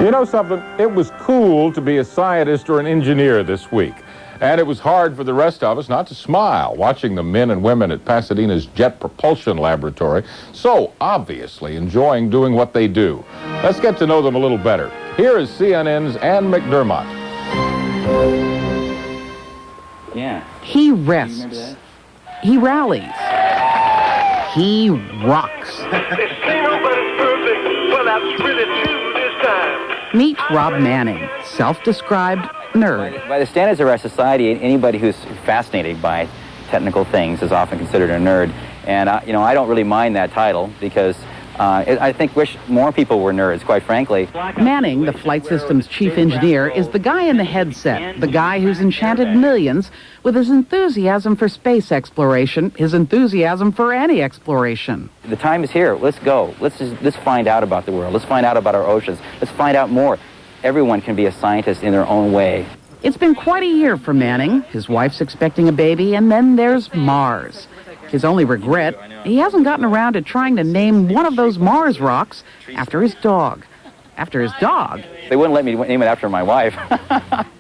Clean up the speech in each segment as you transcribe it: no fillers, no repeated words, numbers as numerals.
You know something? It was cool to be a scientist or an engineer this week. And it was hard for the rest of us not to smile watching the men and women at Pasadena's Jet Propulsion Laboratory so obviously enjoying doing what they do. Let's get to know them a little better. Here is CNN's Ann McDermott. Yeah. He rests. He rallies. He rocks. Meet Rob Manning, self-described nerd. By the standards of our society, anybody who's fascinated by technical things is often considered a nerd. And, I don't really mind that title because I wish more people were nerds, quite frankly. Manning, the flight system's chief engineer, is the guy in the headset, the guy who's enchanted millions with his enthusiasm for space exploration, his enthusiasm for any exploration. The time is here. Let's go. Let's find out about the world. Let's find out about our oceans. Let's find out more. Everyone can be a scientist in their own way. It's been quite a year for Manning. His wife's expecting a baby, and then there's Mars. His only regret, he hasn't gotten around to trying to name one of those Mars rocks after his dog. After his dog. They wouldn't let me name it after my wife.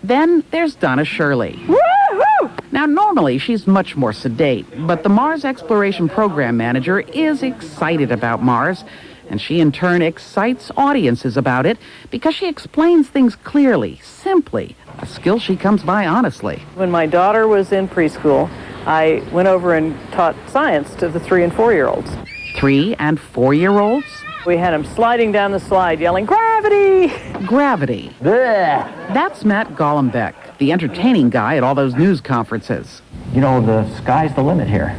Then there's Donna Shirley. Woo-hoo! Now, normally she's much more sedate, but the Mars Exploration Program Manager is excited about Mars, and she in turn excites audiences about it because she explains things clearly, simply, a skill she comes by honestly. When my daughter was in preschool, I went over and taught science to the 3- and 4-year-olds. 3- and 4-year-olds? We had them sliding down the slide yelling, "Gravity!" Gravity. Blech. That's Matt Golombek, the entertaining guy at all those news conferences. You know, the sky's the limit here.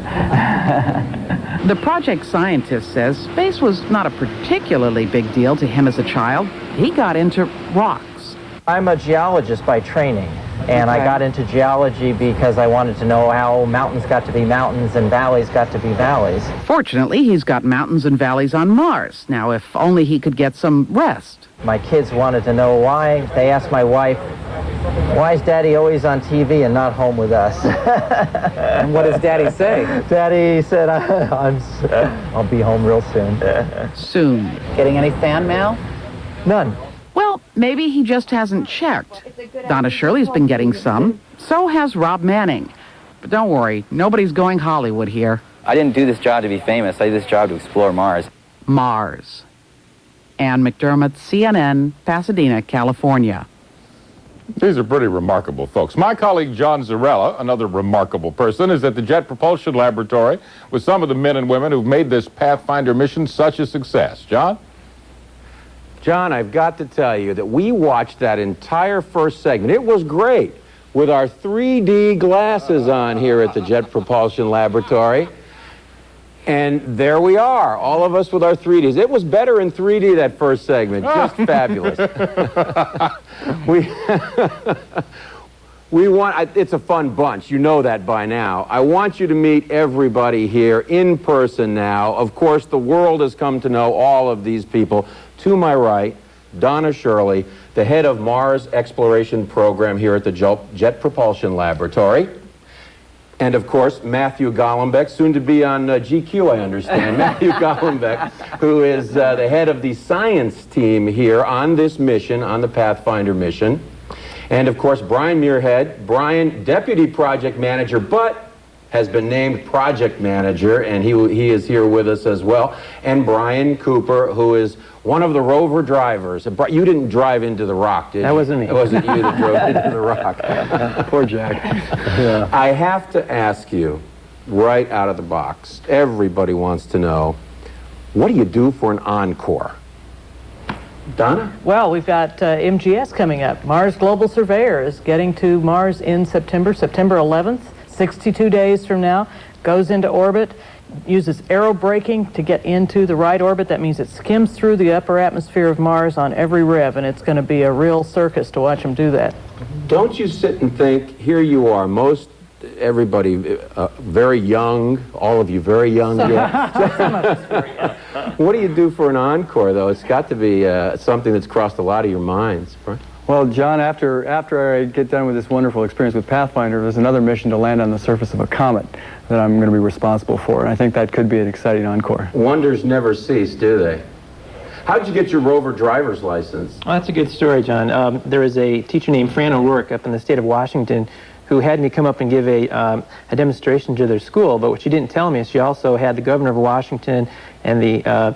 The project scientist says space was not a particularly big deal to him as a child. He got into rocks. I'm a geologist by training, and I got into geology because I wanted to know how mountains got to be mountains and valleys got to be valleys. Fortunately, he's got mountains and valleys on Mars. Now, if only he could get some rest. My kids wanted to know why. They asked my wife, "Why is Daddy always on TV and not home with us?" And what does Daddy say? Daddy said, I'll be home real soon. Soon. Getting any fan mail? None. Well, maybe he just hasn't checked. Donna Shirley's been getting some. So has Rob Manning. But don't worry, nobody's going Hollywood here. I didn't do this job to be famous. I did this job to explore Mars. Mars. Ann McDermott, CNN, Pasadena, California. These are pretty remarkable folks. My colleague John Zarella, another remarkable person, is at the Jet Propulsion Laboratory with some of the men and women who've made this Pathfinder mission such a success. John? John, I've got to tell you that we watched that entire first segment. It was great with our 3D glasses on here at the Jet Propulsion Laboratory. And there we are, all of us with our 3Ds. It was better in 3D, that first segment. Just fabulous. It's a fun bunch. You know that by now. I want you to meet everybody here in person now. Of course, the world has come to know all of these people. To my right, Donna Shirley, the head of Mars Exploration Program here at the Jet Propulsion Laboratory. And, of course, Matthew Golombek, soon to be on GQ, I understand. Matthew Golombek, who is the head of the science team here on this mission, on the Pathfinder mission. And, of course, Brian Muirhead. Brian, deputy project manager, but has been named project manager, and he is here with us as well. And Brian Cooper, who is one of the rover drivers. You didn't drive into the rock, did you? That wasn't me. It wasn't you that drove into the rock. Poor Jack. Yeah. I have to ask you, right out of the box, everybody wants to know, what do you do for an encore? Donna? Well, we've got MGS coming up. Mars Global Surveyor is getting to Mars in September 11th, 62 days from now, goes into orbit, uses aerobraking to get into the right orbit. That means it skims through the upper atmosphere of Mars on every rev, and it's going to be a real circus to watch them do that. Don't you sit and think, here you are, everybody very young, all of you very young. What do you do for an encore, though? It's got to be something that's crossed a lot of your minds, right? Well, John, after I get done with this wonderful experience with Pathfinder, there's another mission to land on the surface of a comet that I'm going to be responsible for, and I think that could be an exciting encore. Wonders never cease, do they? How did you get your rover driver's license? Well, that's a good story, John. There was a teacher named Fran O'Rourke up in the state of Washington who had me come up and give a demonstration to their school, but what she didn't tell me is she also had the governor of Washington and the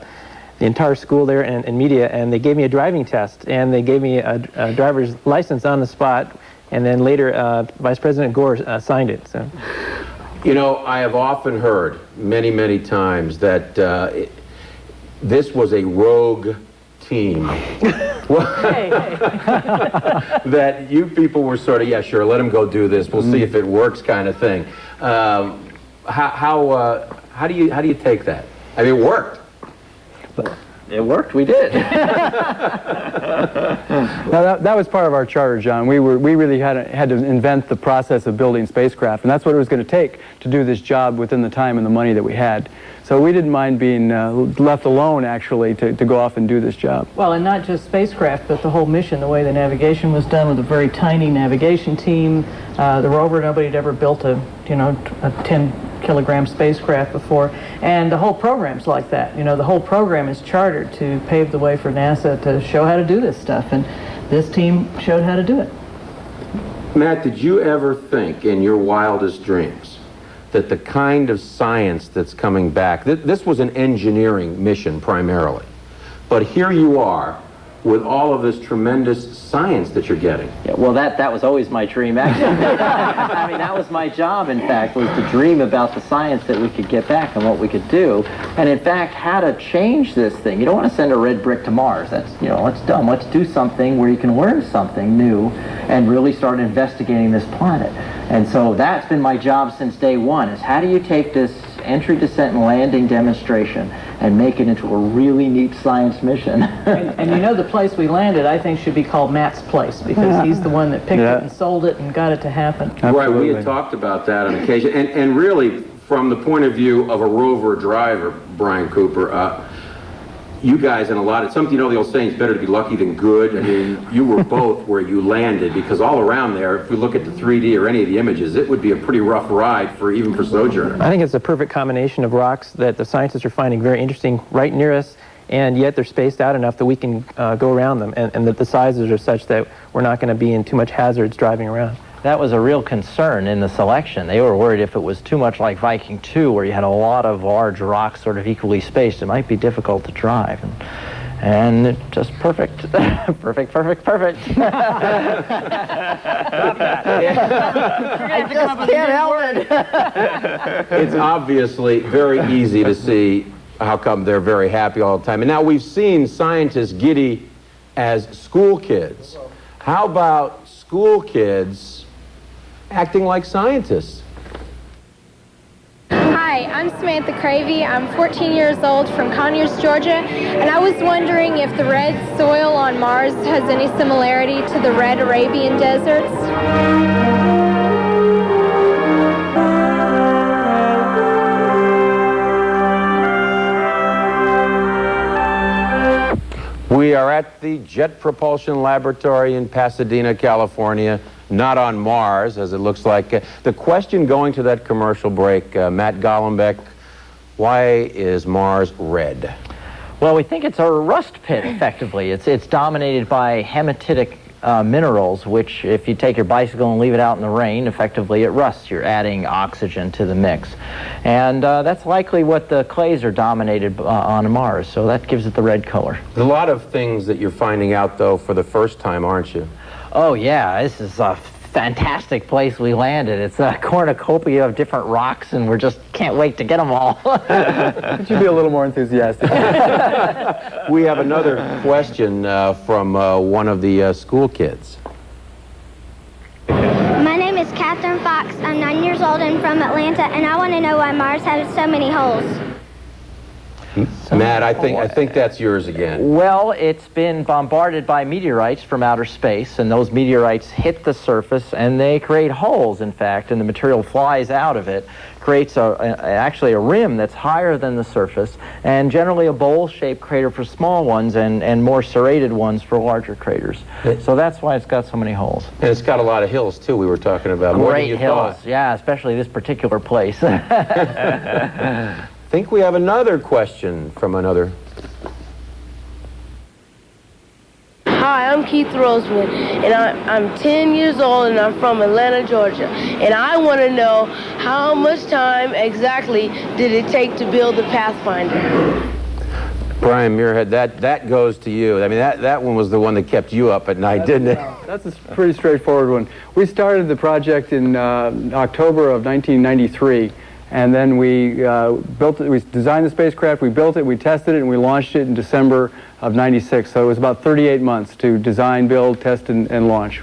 entire school there and media, and they gave me a driving test, and they gave me a driver's license on the spot, and then later Vice President Gore signed it. So, you know, I have often heard many, many times that this was a rogue team. That you people were sort of, yeah, sure, let him go do this. We'll see if it works, kind of thing. How do you take that? I mean, it worked. It worked. We did. Now that was part of our charter, John. We really had to invent the process of building spacecraft, and that's what it was going to take to do this job within the time and the money that we had. So we didn't mind being left alone, actually, to go off and do this job. Well, and not just spacecraft, but the whole mission, the way the navigation was done with a very tiny navigation team. The rover, nobody had ever built a 10-kilogram spacecraft before, and the whole program's like that. You know, the whole program is chartered to pave the way for NASA to show how to do this stuff, and this team showed how to do it. Matt, did you ever think in your wildest dreams that the kind of science that's coming back, this was an engineering mission primarily, but here you are with all of this tremendous science that you're getting? Yeah, well, that was always my dream, actually. I mean, that was my job, in fact, was to dream about the science that we could get back and what we could do, and in fact, how to change this thing. You don't want to send a red brick to Mars. That's, that's dumb. Let's do something where you can learn something new and really start investigating this planet. And so that's been my job since day one, is how do you take this entry, descent, and landing demonstration and make it into a really neat science mission. And you know, the place we landed, I think, should be called Matt's place, because he's the one that picked it and sold it and got it to happen. Right, we had talked about that on occasion. And really, from the point of view of a rover driver, Brian Cooper, you guys, and the old saying, it's better to be lucky than good. I mean, you were both where you landed, because all around there, if we look at the 3D or any of the images, it would be a pretty rough ride even for Sojourner. I think it's a perfect combination of rocks that the scientists are finding very interesting right near us, and yet they're spaced out enough that we can go around them, and that the sizes are such that we're not going to be in too much hazards driving around. That was a real concern in the selection. They were worried if it was too much like Viking 2, where you had a lot of large rocks sort of equally spaced, it might be difficult to drive. And it just perfect. Perfect. I just can't help it. It's obviously very easy to see how come they're very happy all the time. And now we've seen scientists giddy as school kids. How about school kids acting like scientists? Hi, I'm Samantha Cravey. I'm 14 years old from Conyers, Georgia, and I was wondering if the red soil on Mars has any similarity to the red Arabian deserts. We are at the Jet Propulsion Laboratory in Pasadena, California, not on Mars, as it looks like. The question going to that commercial break, Matt Golombek, why is Mars red? Well, we think it's a rust pit, effectively. It's dominated by hematitic minerals, which if you take your bicycle and leave it out in the rain, effectively it rusts. You're adding oxygen to the mix. And that's likely what the clays are dominated on Mars, so that gives it the red color. There's a lot of things that you're finding out, though, for the first time, aren't you? Oh, yeah, this is a fantastic place we landed. It's a cornucopia of different rocks, and we just can't wait to get them all. Could you be a little more enthusiastic? We have another question from one of the school kids. My name is Catherine Fox. I'm 9 years old and from Atlanta, and I want to know why Mars has so many holes. Matt, I think that's yours again. Well, it's been bombarded by meteorites from outer space, and those meteorites hit the surface, and they create holes, in fact, and the material flies out of it, creates actually a rim that's higher than the surface, and generally a bowl-shaped crater for small ones, and more serrated ones for larger craters. So that's why it's got so many holes. And it's got a lot of hills, too, we were talking about. More than you hills, thought. yeah, especially this particular place. I think we have another question from another. Hi, I'm Keith Roseman, and I'm 10 years old, and I'm from Atlanta, Georgia. And I want to know how much time exactly did it take to build the Pathfinder? Brian Muirhead, that goes to you. I mean, that one was the one that kept you up at night, didn't it? That's a pretty straightforward one. We started the project in October of 1993, and then we built it. We designed the spacecraft, we built it, we tested it, and we launched it in December of '96. So it was about 38 months to design, build, test, and launch.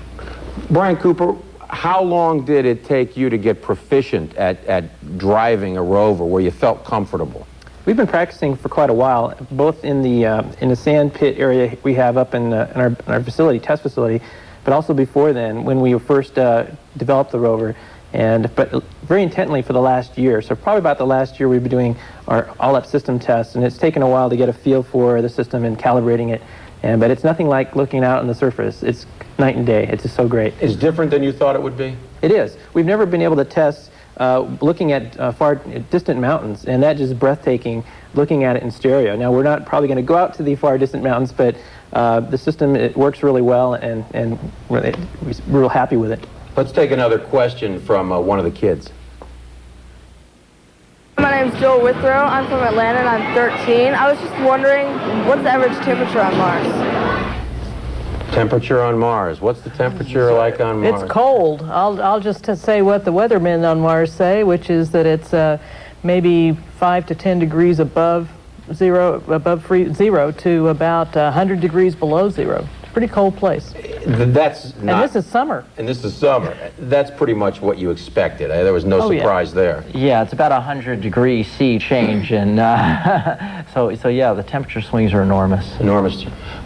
Brian Cooper, how long did it take you to get proficient at driving a rover where you felt comfortable? We've been practicing for quite a while, both in the sand pit area we have up in our facility, test facility, but also before then when we first developed the rover, but very intently for the last year. So probably about the last year we've been doing our all-up system tests, and it's taken a while to get a feel for the system and calibrating it. But it's nothing like looking out on the surface. It's night and day. It's just so great. It's different than you thought it would be? It is. We've never been able to test looking at far distant mountains, and that is breathtaking looking at it in stereo. Now, we're not probably going to go out to the far distant mountains, but the system, it works really well, and we're real happy with it. Let's take another question from one of the kids. My name's Joel Withrow. I'm from Atlanta and I'm 13. I was just wondering, what's the average temperature on Mars? Temperature on Mars. What's the temperature like on Mars? It's cold. I'll just say what the weathermen on Mars say, which is that it's maybe 5 to 10 degrees above zero to about 100 degrees below zero. It's a pretty cold place. That's not, and this is summer. And this is summer. That's pretty much what you expected. There was no surprise there. Yeah, it's about 100-degree C change, and so yeah, the temperature swings are enormous. Enormous.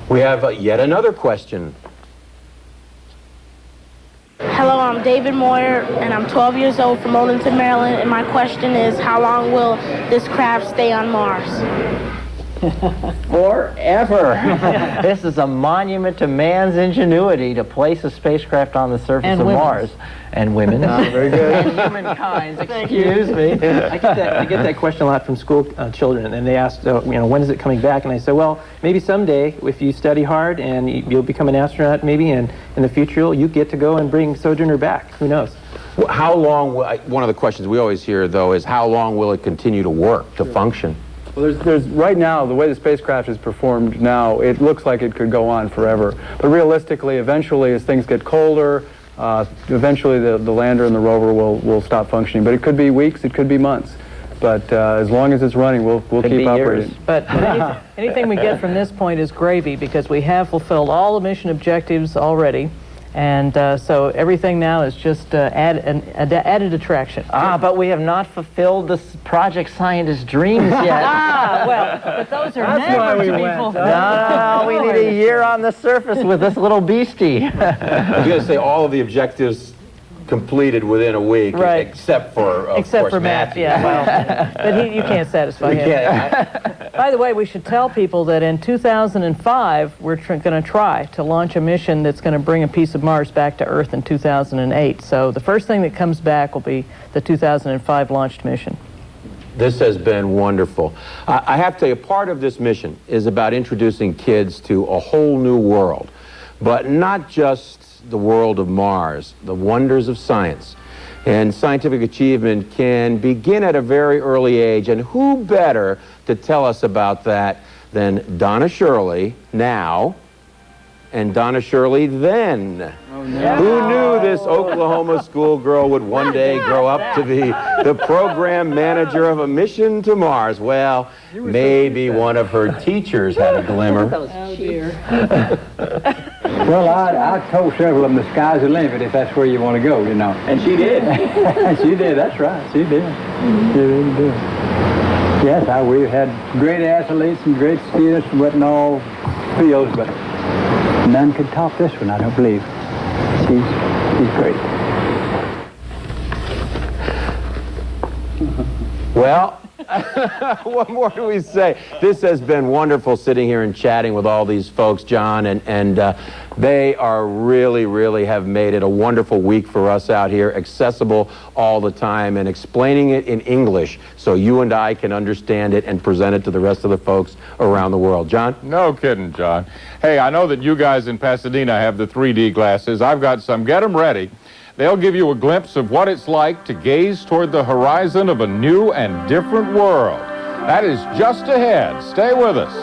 We have yet another question. Hello, I'm David Moyer, and I'm 12 years old from Odenton, Maryland, and my question is, how long will this craft stay on Mars? Forever. This is a monument to man's ingenuity to place a spacecraft on the surface of Mars. And women. Very good. And humankind, excuse me. I get that question a lot from school children, and they ask, when is it coming back? And I say, well, maybe someday, if you study hard and you'll become an astronaut, maybe, and in the future you get to go and bring Sojourner back. Who knows? How long, one of the questions we always hear, though, is how long will it continue to work, to function? Well, there's right now, the way the spacecraft is performed now, it looks like it could go on forever. But realistically, eventually, as things get colder, eventually the lander and the rover will stop functioning. But it could be weeks, it could be months. But as long as it's running, we'll keep operating. But anything we get from this point is gravy, because we have fulfilled all the mission objectives already. And so everything now is just added attraction. But we have not fulfilled the project scientist dreams yet. Well, but those are never to be fulfilled. No, we need a year on the surface with this little beastie. I was going to say all of the objectives completed within a week, right. except for Matthew. Yeah, well, but you can't satisfy him. By the way, we should tell people that in 2005 we're going to try to launch a mission that's going to bring a piece of Mars back to Earth in 2008. So the first thing that comes back will be the 2005 launched mission. This has been wonderful. I have to tell you, part of this mission is about introducing kids to a whole new world, but not just the world of Mars, the wonders of science. And scientific achievement can begin at a very early age, and who better to tell us about that than Donna Shirley now, and Donna Shirley then. Oh, no. Who knew this Oklahoma schoolgirl would one day grow up to be the program manager of a mission to Mars? Well, maybe one of her teachers had a glimmer. Oh, dear. Well, I told several of them the sky's the limit if that's where you want to go, you know. And she did. She did, that's right. She did. She really did. Yes, we've had great athletes and great students in all fields, but none could top this one, I don't believe. She's great. Well, What more do we say? This has been wonderful sitting here and chatting with all these folks, John, and they are really have made it a wonderful week for us out here, accessible all the time, and explaining it in English so you and I can understand it and present it to the rest of the folks around the world. John? No kidding, John. Hey, I know that you guys in Pasadena have the 3D glasses. I've got some. Get them ready. They'll give you a glimpse of what it's like to gaze toward the horizon of a new and different world. That is just ahead. Stay with us.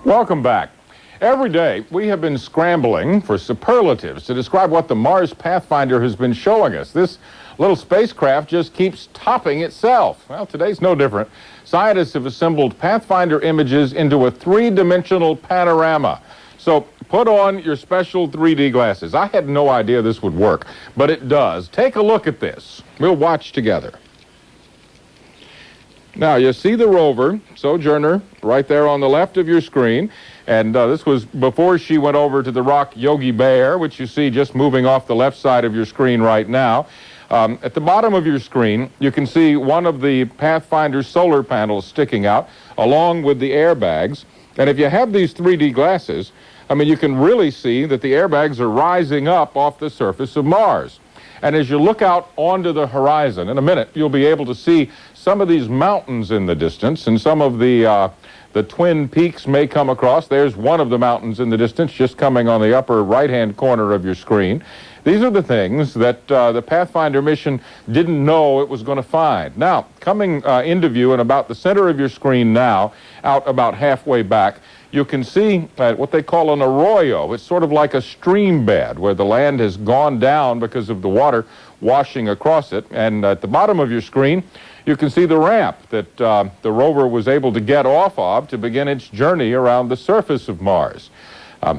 Welcome back. Every day, we have been scrambling for superlatives to describe what the Mars Pathfinder has been showing us. This little spacecraft just keeps topping itself. Well, today's no different. Scientists have assembled Pathfinder images into a three-dimensional panorama. So put on your special 3D glasses. I had no idea this would work, but it does. Take a look at this. We'll watch together. Now, you see the rover, Sojourner, right there on the left of your screen. And this was before she went over to the rock Yogi Bear, which you see just moving off the left side of your screen right now. At the bottom of your screen, you can see one of the Pathfinder solar panels sticking out, along with the airbags. And if you have these 3D glasses, I mean, you can really see that the airbags are rising up off the surface of Mars. And as you look out onto the horizon, in a minute, you'll be able to see some of these mountains in the distance, and some of the Twin Peaks may come across. There's one of the mountains in the distance, just coming on the upper right-hand corner of your screen. These are the things that the Pathfinder mission didn't know it was going to find. Now, coming into view in about the center of your screen now, out about halfway back, you can see what they call an arroyo. It's sort of like a stream bed where the land has gone down because of the water washing across it. And at the bottom of your screen, you can see the ramp that the rover was able to get off of to begin its journey around the surface of Mars.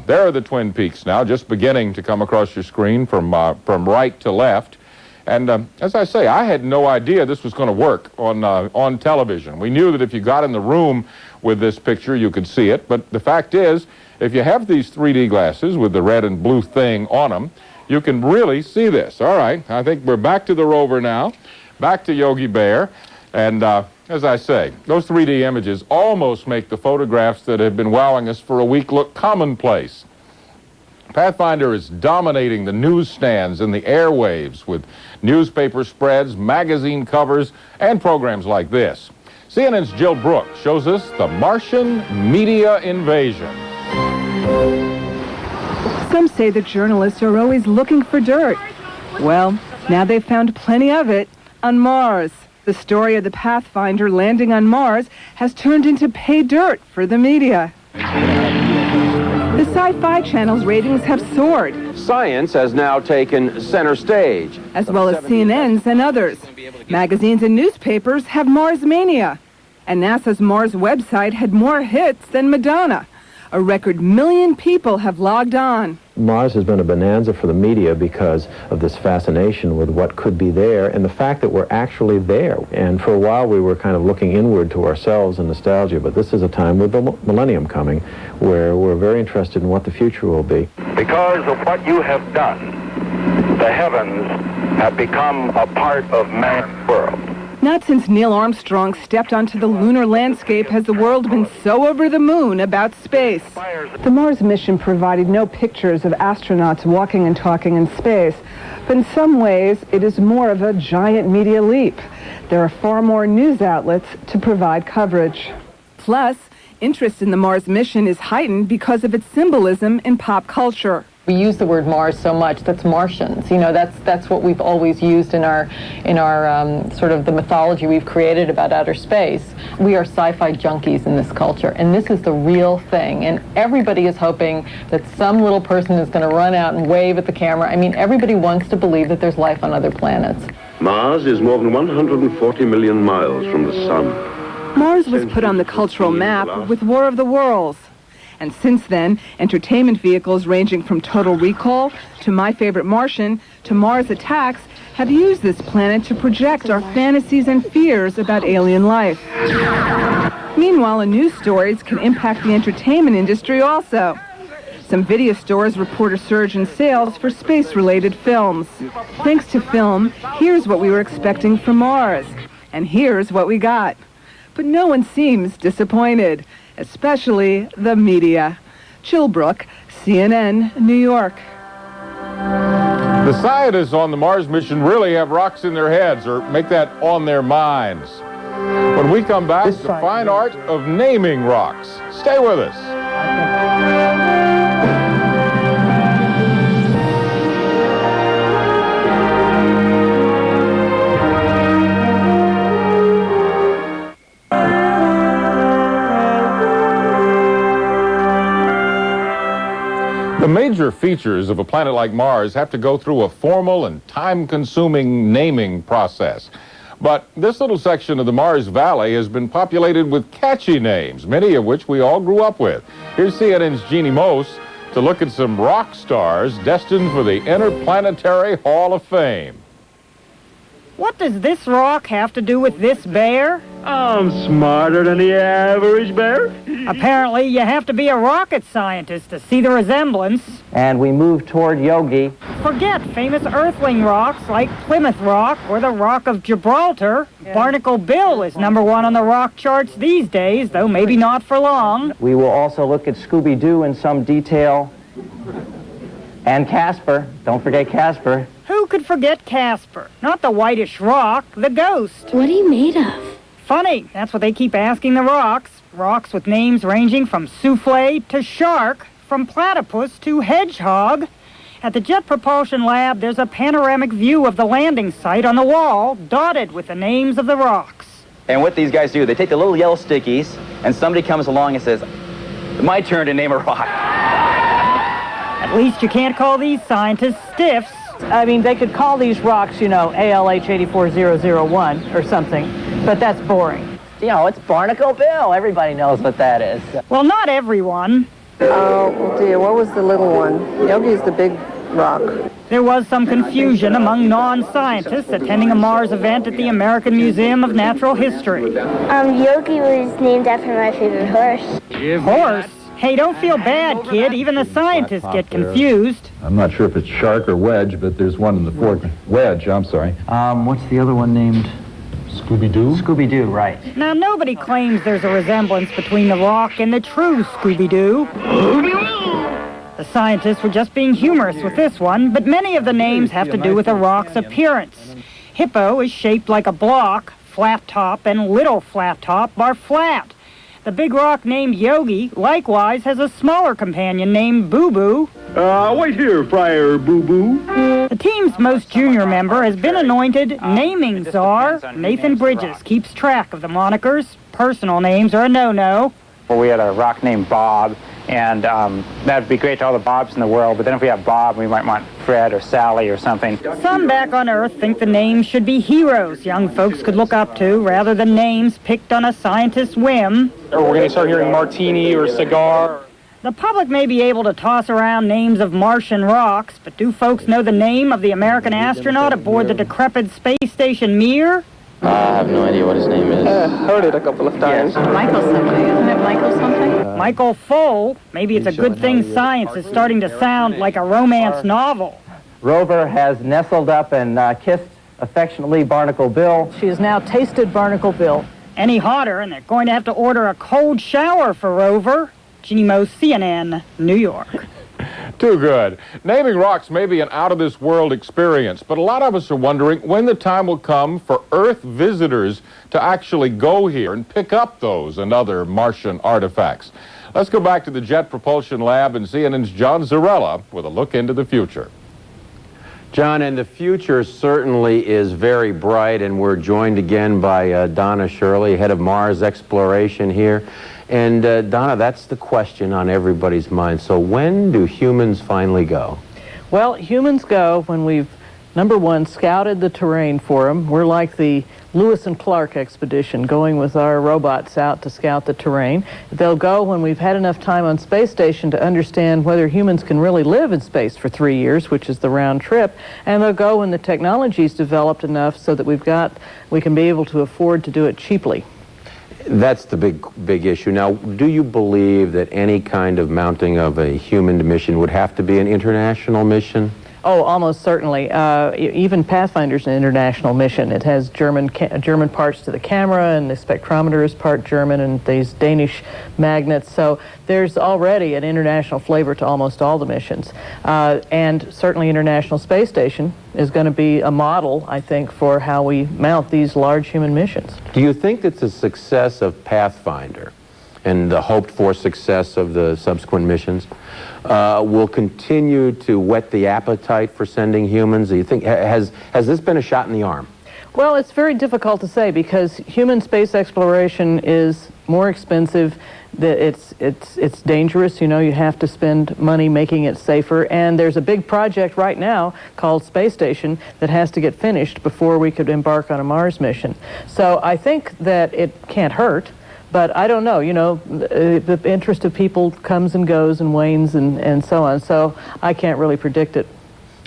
There are the Twin Peaks now, just beginning to come across your screen from right to left. And as I say, I had no idea this was going to work on television. We knew that if you got in the room with this picture, you could see it. But the fact is, if you have these 3D glasses with the red and blue thing on them, you can really see this. All right, I think we're back to the rover now, back to Yogi Bear. And as I say, those 3D images almost make the photographs that have been wowing us for a week look commonplace. Pathfinder is dominating the newsstands and the airwaves with newspaper spreads, magazine covers, and programs like this. CNN's Jill Brooks shows us the Martian media invasion. Some say that journalists are always looking for dirt. Well, now they've found plenty of it on Mars. The story of the Pathfinder landing on Mars has turned into pay dirt for the media. The Sci-Fi Channel's ratings have soared. Science has now taken center stage, as well as CNN's and others. Magazines and newspapers have Mars Mania. And NASA's Mars website had more hits than Madonna. A record 1 million people have logged on. Mars has been a bonanza for the media because of this fascination with what could be there and the fact that we're actually there. And for a while we were kind of looking inward to ourselves in nostalgia, but this is a time with the millennium coming where we're very interested in what the future will be. Because of what you have done, the heavens have become a part of man's world. Not since Neil Armstrong stepped onto the lunar landscape has the world been so over the moon about space. The Mars mission provided no pictures of astronauts walking and talking in space, but in some ways it is more of a giant media leap. There are far more news outlets to provide coverage. Plus, interest in the Mars mission is heightened because of its symbolism in pop culture. We use the word Mars so much. That's Martians. You know, that's what we've always used in our sort of the mythology we've created about outer space. We are sci-fi junkies in this culture, and this is the real thing. And everybody is hoping that some little person is going to run out and wave at the camera. I mean, everybody wants to believe that there's life on other planets. Mars is more than 140 million miles from the sun. Mars was put on the cultural map with War of the Worlds. And since then, entertainment vehicles ranging from Total Recall to My Favorite Martian to Mars Attacks have used this planet to project our fantasies and fears about alien life. Meanwhile, news stories can impact the entertainment industry also. Some video stores report a surge in sales for space-related films. Thanks to film, here's what we were expecting from Mars. And here's what we got. But no one seems disappointed, especially the media. Chilbrook, CNN, New York. The scientists on the Mars mission really have rocks in their heads, or make that on their minds. When we come back, the fine art of naming rocks. Stay with us. The major features of a planet like Mars have to go through a formal and time-consuming naming process. But this little section of the Mars Valley has been populated with catchy names, many of which we all grew up with. Here's CNN's Jeannie Mose to look at some rock stars destined for the Interplanetary Hall of Fame. What does this rock have to do with this bear? I'm smarter than the average bear. Apparently, you have to be a rocket scientist to see the resemblance. And we move toward Yogi. Forget famous earthling rocks like Plymouth Rock or the Rock of Gibraltar. Barnacle Bill is #1 on the rock charts these days, though maybe not for long. We will also look at Scooby-Doo in some detail. And Casper. Don't forget Casper. Who could forget Casper? Not the whitish rock, the ghost. What are you made of? Funny, that's what they keep asking the rocks. Rocks with names ranging from souffle to shark, from platypus to hedgehog. At the Jet Propulsion Lab, there's a panoramic view of the landing site on the wall, dotted with the names of the rocks. And what these guys do, they take the little yellow stickies, and somebody comes along and says, my turn to name a rock. At least you can't call these scientists stiffs. I mean, they could call these rocks, you know, ALH 84001 or something, but that's boring. You know, it's Barnacle Bill. Everybody knows what that is. Well, not everyone. Oh, dear. What was the little one? Yogi's the big rock. There was some confusion among non-scientists attending a Mars event at the American Museum of Natural History. Yogi was named after my favorite horse. Horse? Hey, don't feel bad, kid. Even the scientists get confused. I'm not sure if it's shark or wedge, but there's one in the fork. Wedge, I'm sorry. What's the other one named? Scooby-Doo? Scooby-Doo, right. Now, nobody claims there's a resemblance between the rock and the true Scooby-Doo. The scientists were just being humorous with this one, but many of the names have to do with the rock's appearance. Hippo is shaped like a block. Flat Top and Little Flat Top are flat. The big rock named Yogi likewise has a smaller companion named Boo Boo. Wait here, Friar Boo Boo. The team's most junior member has been anointed naming czar. Nathan Bridges keeps track of the monikers. Personal names are a no-no. Well, we had a rock named Bob, and that'd be great to all the Bobs in the world, but then if we have Bob, we might want Fred or Sally or something. Some back on Earth think the names should be heroes young folks could look up to, rather than names picked on a scientist's whim. Or we're going to start hearing Martini or Cigar. The public may be able to toss around names of Martian rocks, but do folks know the name of the American astronaut aboard the decrepit space station Mir? I have no idea what his name is. Heard it a couple of times. Michael something, isn't it Michael something? Michael Foale. Maybe it's a good thing science is starting to sound like a romance novel. Rover has nestled up and kissed affectionately Barnacle Bill. She has now tasted Barnacle Bill. Any hotter, and they're going to have to order a cold shower for Rover. Jeannie Mose, CNN, New York. Too good. Naming rocks may be an out-of-this-world experience, but a lot of us are wondering when the time will come for Earth visitors to actually go here and pick up those and other Martian artifacts. Let's go back to the Jet Propulsion Lab and CNN's John Zarella with a look into the future. John, and the future certainly is very bright, and we're joined again by Donna Shirley, head of Mars exploration here. And Donna, that's the question on everybody's mind. So when do humans finally go? Well, humans go when we've, number one, scouted the terrain for them. We're like the Lewis and Clark expedition, going with our robots out to scout the terrain. They'll go when we've had enough time on space station to understand whether humans can really live in space for 3 years, which is the round trip. And they'll go when the technology's developed enough so that we can be able to afford to do it cheaply. That's the big issue. Now, do you believe that any kind of mounting of a human mission would have to be an international mission? Oh, almost certainly. Even Pathfinder's an international mission. It has German parts to the camera, and the spectrometer is part German, and these Danish magnets. So there's already an international flavor to almost all the missions. And certainly International Space Station is going to be a model, I think, for how we mount these large human missions. Do you think that the success of Pathfinder and the hoped-for success of the subsequent missions will continue to whet the appetite for sending humans? Do you think, has this been a shot in the arm? Well, it's very difficult to say because human space exploration is more expensive. It's dangerous. You know, you have to spend money making it safer. And there's a big project right now called Space Station that has to get finished before we could embark on a Mars mission. So I think that it can't hurt. But I don't know, you know, the interest of people comes and goes and wanes and so on. So I can't really predict it.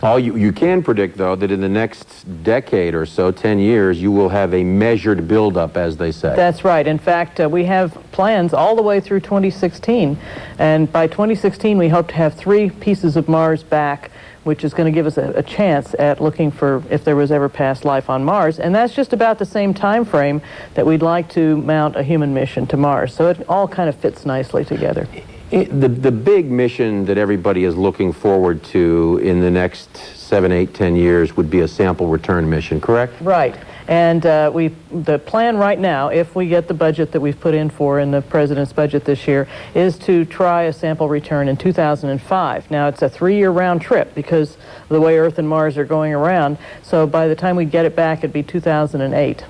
Oh, you can predict, though, that in the next decade or so, 10 years, you will have a measured buildup, as they say. That's right. In fact, we have plans all the way through 2016. And by 2016, we hope to have 3 pieces of Mars back, which is going to give us a chance at looking for if there was ever past life on Mars. And that's just about the same time frame that we'd like to mount a human mission to Mars. So it all kind of fits nicely together. The big mission that everybody is looking forward to in the next 7, 8, 10 years would be a sample return mission, correct? Right. And the plan right now, if we get the budget that we've put in for in the President's budget this year, is to try a sample return in 2005. Now, it's a 3-year round trip because of the way Earth and Mars are going around. So by the time we get it back, it'd be 2008.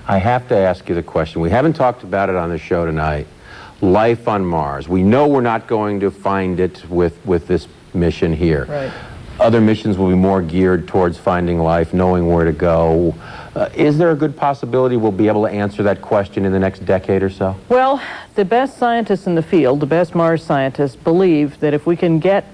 I have to ask you the question. We haven't talked about it on the show tonight. Life on Mars. We know we're not going to find it with this mission here. Right. Other missions will be more geared towards finding life, knowing where to go. Is there a good possibility we'll be able to answer that question in the next decade or so? Well, the best scientists in the field, the best Mars scientists, believe that if we can get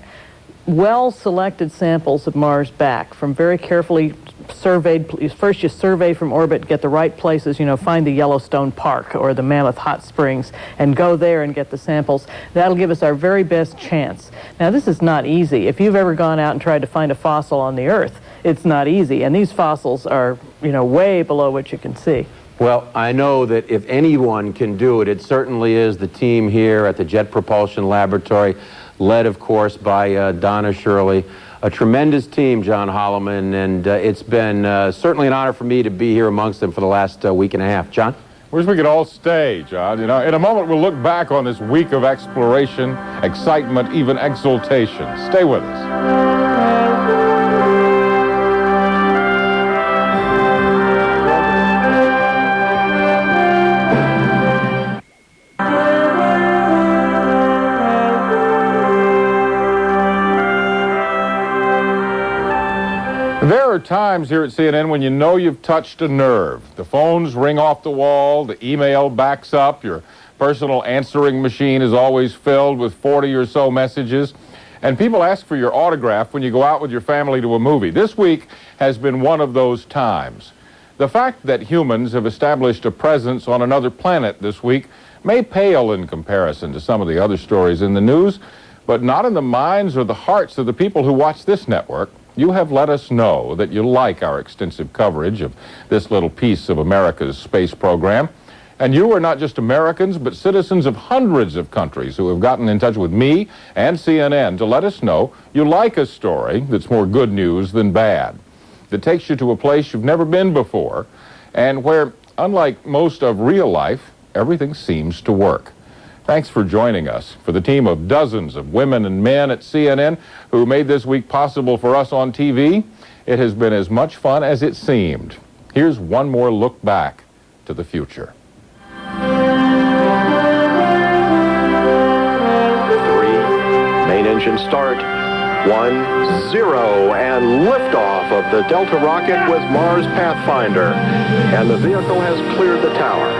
well-selected samples of Mars back from very carefully surveyed, first you survey from orbit, get the right places, you know, find the Yellowstone Park or the Mammoth Hot Springs and go there and get the samples. That'll give us our very best chance. Now, this is not easy. If you've ever gone out and tried to find a fossil on the Earth, it's not easy. And these fossils are, you know, way below what you can see. Well, I know that if anyone can do it, it certainly is the team here at the Jet Propulsion Laboratory, led, of course, by Donna Shirley. A tremendous team, John Holloman, and it's been certainly an honor for me to be here amongst them for the last week and a half. John? Wish we could all stay, John. You know, in a moment we'll look back on this week of exploration, excitement, even exultation. Stay with us. There are times here at CNN when you know you've touched a nerve. The phones ring off the wall, the email backs up, your personal answering machine is always filled with 40 or so messages, and people ask for your autograph when you go out with your family to a movie. This week has been one of those times. The fact that humans have established a presence on another planet this week may pale in comparison to some of the other stories in the news, but not in the minds or the hearts of the people who watch this network. You have let us know that you like our extensive coverage of this little piece of America's space program. And you are not just Americans, but citizens of hundreds of countries who have gotten in touch with me and CNN to let us know you like a story that's more good news than bad, that takes you to a place you've never been before, and where, unlike most of real life, everything seems to work. Thanks for joining us. For the team of dozens of women and men at CNN who made this week possible for us on TV, it has been as much fun as it seemed. Here's one more look back to the future. 3, main engine start. 1, 0, and liftoff of the Delta rocket with Mars Pathfinder. And the vehicle has cleared the tower.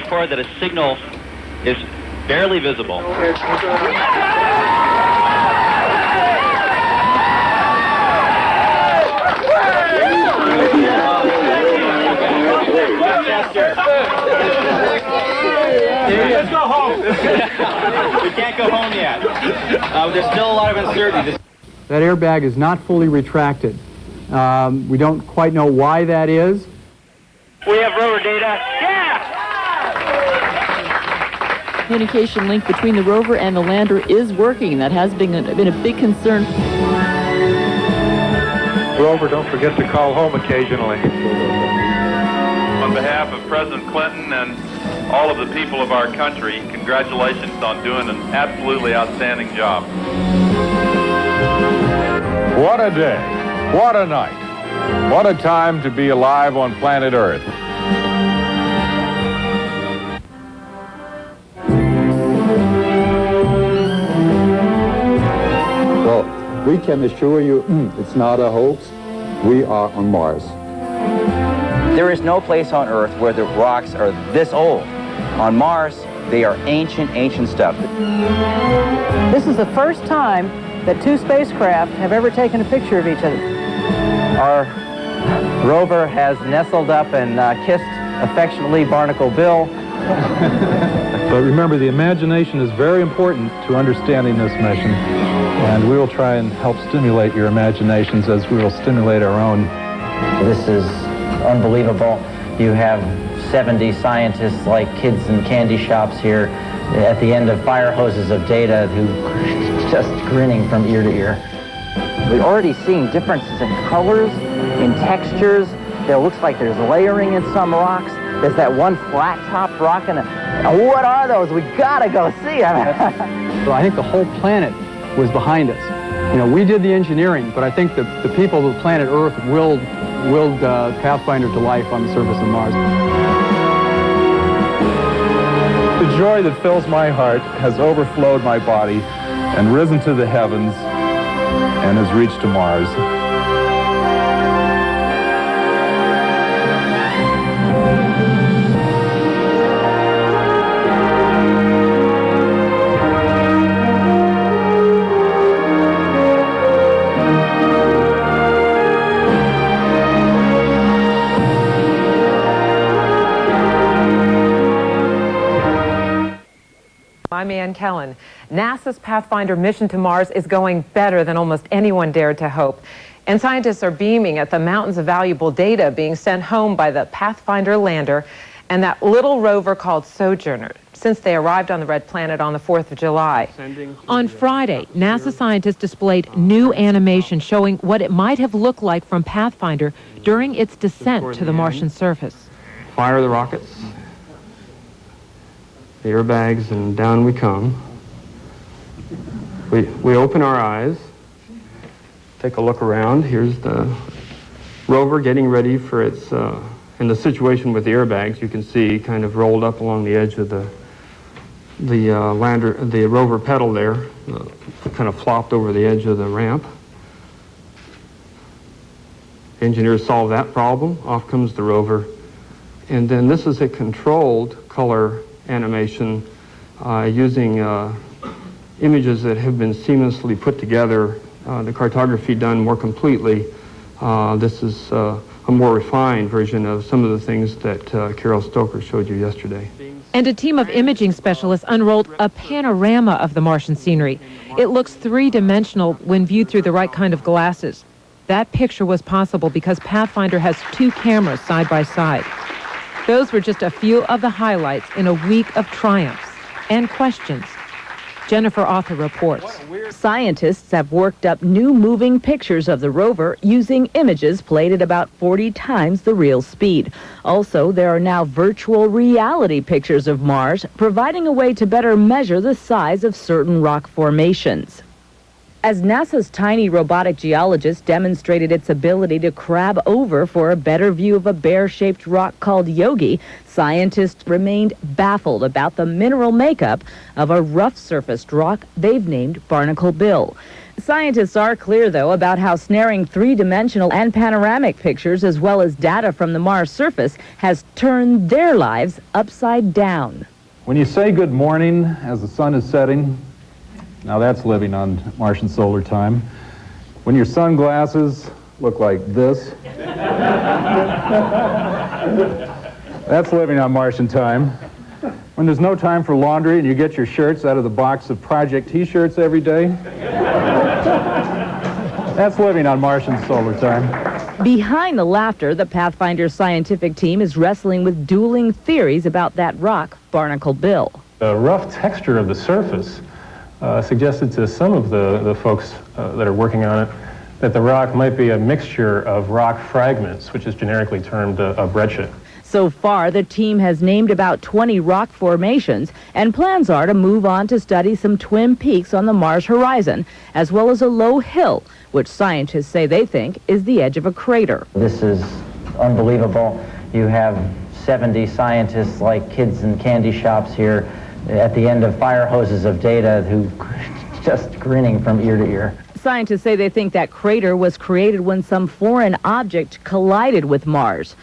report that a signal is barely visible. Let's go home. We can't go home yet. There's still a lot of uncertainty. That airbag is not fully retracted. We don't quite know why that is. We have rover data. Yeah! Communication link between the rover and the lander is working. That has been a big concern. Rover, don't forget to call home occasionally. On behalf of President Clinton and all of the people of our country, congratulations on doing an absolutely outstanding job. What a day. What a night. What a time to be alive on planet Earth. Well, we can assure you it's not a hoax. We are on Mars. There is no place on Earth where the rocks are this old. On Mars, they are ancient, ancient stuff. This is the first time that two spacecraft have ever taken a picture of each other. Our rover has nestled up and kissed affectionately Barnacle Bill. But remember, the imagination is very important to understanding this mission, and we will try and help stimulate your imaginations as we will stimulate our own. This is unbelievable. You have 70 scientists like kids in candy shops here at the end of fire hoses of data who just grinning from ear to ear. We're already seeing differences in colors, in textures. There looks like there's layering in some rocks. There's that one flat-topped rock and what are those? We gotta go see them. So I think the whole planet was behind us. You know, we did the engineering, but I think the people of planet Earth willed Pathfinder to life on the surface of Mars. The joy that fills my heart has overflowed my body and risen to the heavens and has reached to Mars. I'm Ann Kellen. NASA's Pathfinder mission to Mars is going better than almost anyone dared to hope. And scientists are beaming at the mountains of valuable data being sent home by the Pathfinder lander and that little rover called Sojourner since they arrived on the Red Planet on the 4th of July. On Friday, NASA scientists displayed new animation showing what it might have looked like from Pathfinder during its descent to the Martian surface. Fire the rockets, the airbags, and down we come. We open our eyes, take a look around. Here's the rover getting ready for its, in the situation with the airbags, you can see kind of rolled up along the edge of the rover pedal there, kind of flopped over the edge of the ramp. Engineers solve that problem. Off comes the rover. And then this is a controlled color animation using images that have been seamlessly put together, the cartography done more completely. This is a more refined version of some of the things that Carol Stoker showed you yesterday. And a team of imaging specialists unrolled a panorama of the Martian scenery. It looks three-dimensional when viewed through the right kind of glasses. That picture was possible because Pathfinder has two cameras side by side. Those were just a few of the highlights in a week of triumphs and questions. Jennifer Arthur reports. Scientists have worked up new moving pictures of the rover using images played at about 40 times the real speed. Also, there are now virtual reality pictures of Mars, providing a way to better measure the size of certain rock formations. As NASA's tiny robotic geologist demonstrated its ability to crab over for a better view of a bear-shaped rock called Yogi, scientists remained baffled about the mineral makeup of a rough-surfaced rock they've named Barnacle Bill. Scientists are clear, though, about how snaring three-dimensional and panoramic pictures, as well as data from the Mars surface, has turned their lives upside down. When you say good morning as the sun is setting, now that's living on Martian solar time. When your sunglasses look like this, that's living on Martian time. When there's no time for laundry and you get your shirts out of the box of Project T-shirts every day, that's living on Martian solar time. Behind the laughter, the Pathfinder scientific team is wrestling with dueling theories about that rock, Barnacle Bill. The rough texture of the surface suggested to some of the folks that are working on it that the rock might be a mixture of rock fragments, which is generically termed a breccia. So far, the team has named about 20 rock formations, and plans are to move on to study some twin peaks on the Mars horizon, as well as a low hill, which scientists say they think is the edge of a crater. This is unbelievable. You have 70 scientists like kids in candy shops here at the end of fire hoses of data who just grinning from ear to ear. Scientists say they think that crater was created when some foreign object collided with Mars.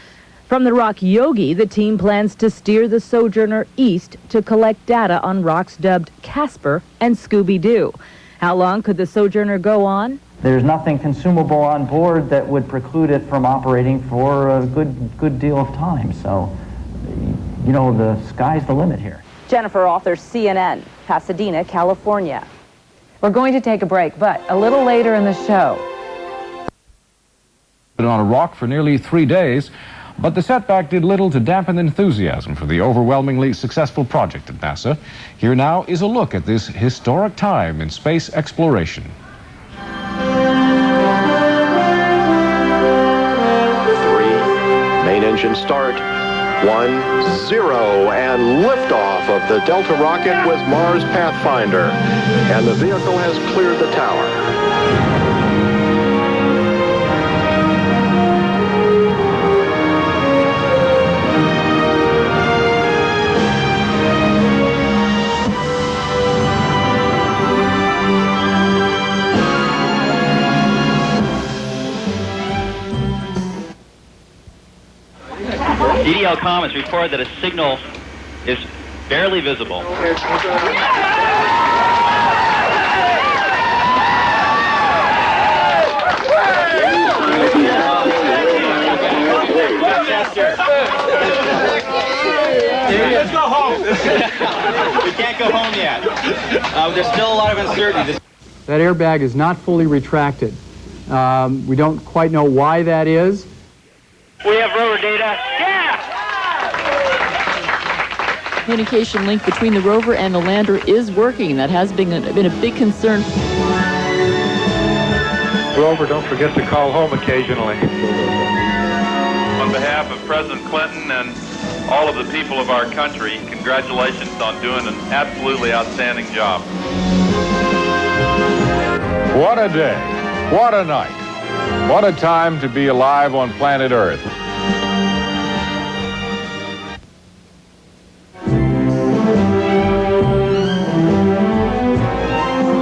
From the rock Yogi, the team plans to steer the Sojourner east to collect data on rocks dubbed Casper and Scooby-Doo. How long could the Sojourner go on? There's nothing consumable on board that would preclude it from operating for a good deal of time. So, you know, the sky's the limit here. Jennifer Author, CNN, Pasadena, California. We're going to take a break, but a little later in the show. Been on a rock for nearly 3 days, but the setback did little to dampen enthusiasm for the overwhelmingly successful project at NASA. Here now is a look at this historic time in space exploration. 3, main engine start. 1, 0, and liftoff of the Delta rocket with Mars Pathfinder. And the vehicle has cleared the tower. DDL-COM has reported that a signal is barely visible. Let's go home. We can't go home yet. There's still a lot of uncertainty. That airbag is not fully retracted. We don't quite know why that is. We have rover data. Communication link between the rover and the lander is working. That has been a big concern. Rover, don't forget to call home occasionally. On behalf of President Clinton and all of the people of our country, congratulations on doing an absolutely outstanding job. What a day. What a night. What a time to be alive on planet Earth.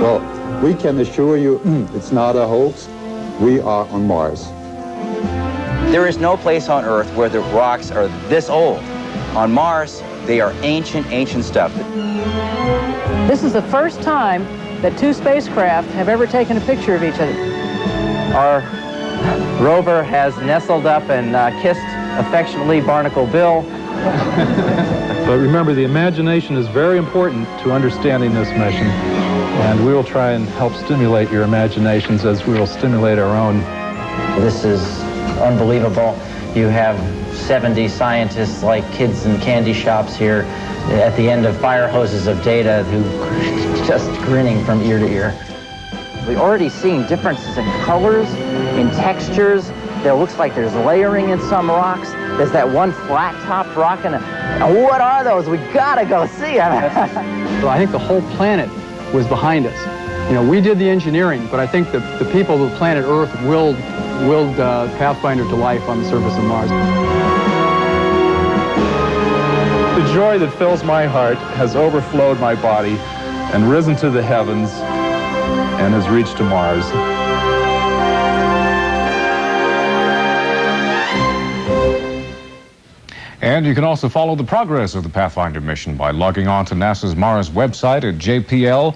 Well, we can assure you it's not a hoax. We are on Mars. There is no place on Earth where the rocks are this old. On Mars, they are ancient, ancient stuff. This is the first time that two spacecraft have ever taken a picture of each other. Our rover has nestled up and kissed affectionately Barnacle Bill. But remember, the imagination is very important to understanding this mission, and we will try and help stimulate your imaginations as we will stimulate our own. This is unbelievable. You have 70 scientists like kids in candy shops here at the end of fire hoses of data who just grinning from ear to ear. We're already seeing differences in colors, in textures. There looks like there's layering in some rocks. There's that one flat-topped rock and what are those? We gotta go see them. So I think the whole planet was behind us. You know, we did the engineering, but I think the people of planet Earth willed Pathfinder to life on the surface of Mars. The joy that fills my heart has overflowed my body and risen to the heavens. and has reached to Mars. And you can also follow the progress of the Pathfinder mission by logging on to NASA's Mars website at jpl.nasa.gov.